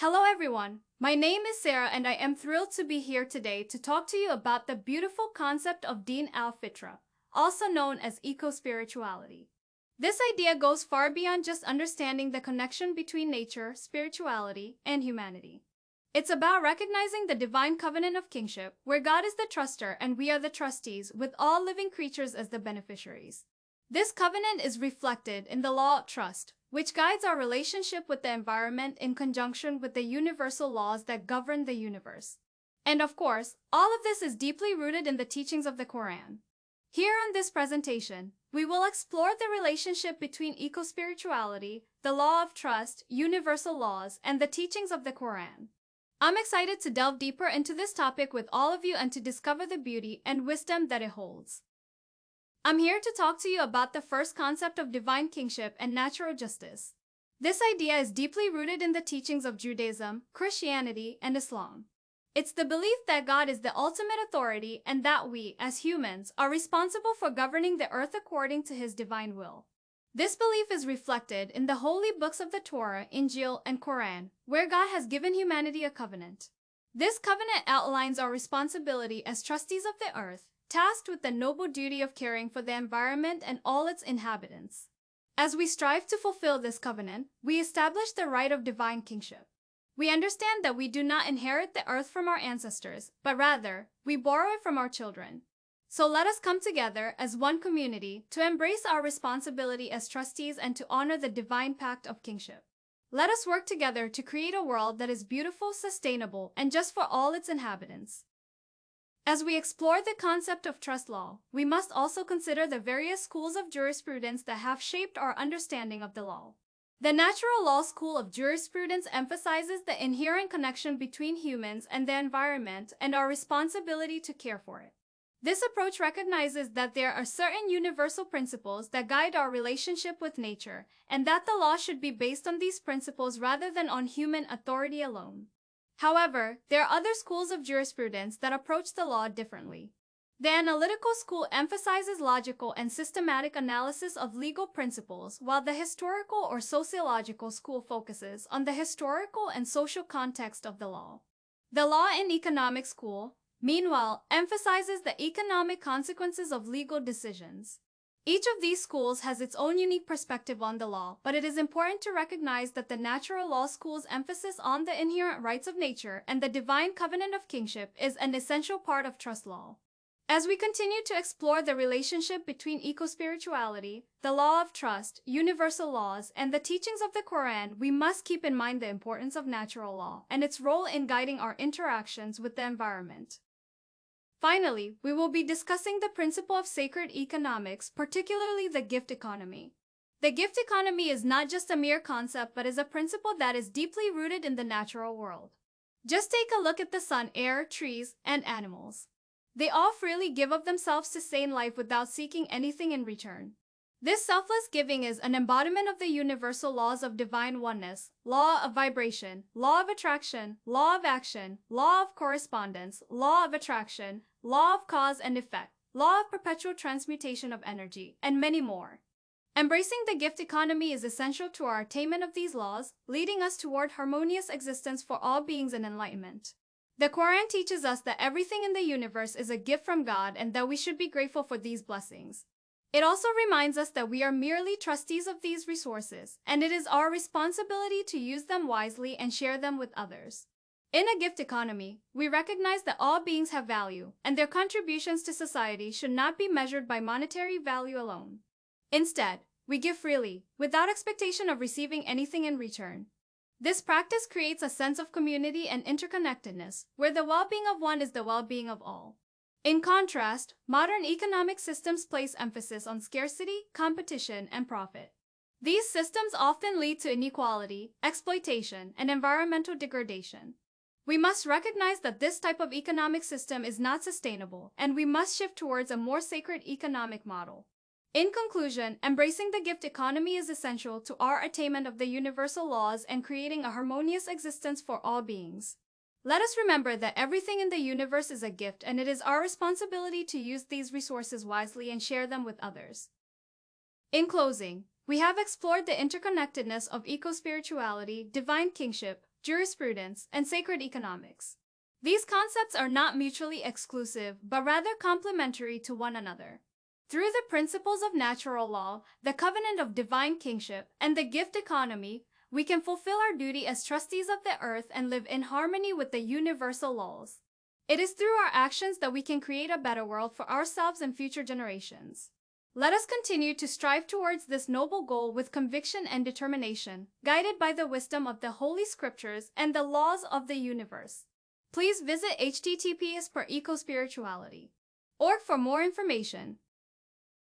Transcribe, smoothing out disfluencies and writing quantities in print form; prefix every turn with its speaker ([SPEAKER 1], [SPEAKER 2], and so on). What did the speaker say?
[SPEAKER 1] Hello everyone, my name is Sarah and I am thrilled to be here today to talk to you about the beautiful concept of Din al-Fitra, also known as eco-spirituality. This idea goes far beyond just understanding the connection between nature, spirituality, and humanity. It's about recognizing the divine covenant of kingship, where God is the truster and we are the trustees, with all living creatures as the beneficiaries. This covenant is reflected in the law of trust, which guides our relationship with the environment in conjunction with the universal laws that govern the universe. And of course, all of this is deeply rooted in the teachings of the Qur'an. Here on this presentation, we will explore the relationship between eco-spirituality, the law of trust, universal laws, and the teachings of the Qur'an. I'm excited to delve deeper into this topic with all of you and to discover the beauty and wisdom that it holds. I'm here to talk to you about the first concept of divine kingship and natural justice. This idea is deeply rooted in the teachings of Judaism, Christianity, and Islam. It's the belief that God is the ultimate authority and that we, as humans, are responsible for governing the earth according to His divine will. This belief is reflected in the holy books of the Torah, Injil, and Qur'an, where God has given humanity a covenant. This covenant outlines our responsibility as trustees of the earth, tasked with the noble duty of caring for the environment and all its inhabitants. As we strive to fulfill this covenant, we establish the right of divine kingship. We understand that we do not inherit the earth from our ancestors, but rather, we borrow it from our children. So let us come together as one community to embrace our responsibility as trustees and to honor the divine pact of kingship. Let us work together to create a world that is beautiful, sustainable, and just for all its inhabitants. As we explore the concept of trust law, we must also consider the various schools of jurisprudence that have shaped our understanding of the law. The natural law school of jurisprudence emphasizes the inherent connection between humans and the environment and our responsibility to care for it. This approach recognizes that there are certain universal principles that guide our relationship with nature, and that the law should be based on these principles rather than on human authority alone. However, there are other schools of jurisprudence that approach the law differently. The analytical school emphasizes logical and systematic analysis of legal principles, while the historical or sociological school focuses on the historical and social context of the law. The law and economic school, meanwhile, emphasizes the economic consequences of legal decisions. Each of these schools has its own unique perspective on the law, but it is important to recognize that the natural law school's emphasis on the inherent rights of nature and the divine covenant of kingship is an essential part of trust law. As we continue to explore the relationship between eco-spirituality, the law of trust, universal laws, and the teachings of the Qur'an, we must keep in mind the importance of natural law and its role in guiding our interactions with the environment. Finally, we will be discussing the principle of sacred economics, particularly the gift economy. The gift economy is not just a mere concept, but is a principle that is deeply rooted in the natural world. Just take a look at the sun, air, trees, and animals. They all freely give of themselves to sustain life without seeking anything in return. This selfless giving is an embodiment of the universal laws of divine oneness, law of vibration, law of attraction, law of action, law of correspondence, law of attraction, law of cause and effect, law of perpetual transmutation of energy, and many more. Embracing the gift economy is essential to our attainment of these laws, leading us toward harmonious existence for all beings and enlightenment. The Qur'an teaches us that everything in the universe is a gift from God and that we should be grateful for these blessings. It also reminds us that we are merely trustees of these resources, and it is our responsibility to use them wisely and share them with others. In a gift economy, we recognize that all beings have value, and their contributions to society should not be measured by monetary value alone. Instead, we give freely, without expectation of receiving anything in return. This practice creates a sense of community and interconnectedness, where the well-being of one is the well-being of all. In contrast, modern economic systems place emphasis on scarcity, competition, and profit. These systems often lead to inequality, exploitation, and environmental degradation. We must recognize that this type of economic system is not sustainable, and we must shift towards a more sacred economic model. In conclusion, embracing the gift economy is essential to our attainment of the universal laws and creating a harmonious existence for all beings. Let us remember that everything in the universe is a gift, and it is our responsibility to use these resources wisely and share them with others. In closing, we have explored the interconnectedness of eco-spirituality, divine kingship, jurisprudence, and sacred economics. These concepts are not mutually exclusive, but rather complementary to one another. Through the principles of natural law, the covenant of divine kingship, and the gift economy, we can fulfill our duty as trustees of the earth and live in harmony with the universal laws. It is through our actions that we can create a better world for ourselves and future generations. Let us continue to strive towards this noble goal with conviction and determination, guided by the wisdom of the Holy Scriptures and the laws of the universe. Please visit https://ecospirituality.org for more information.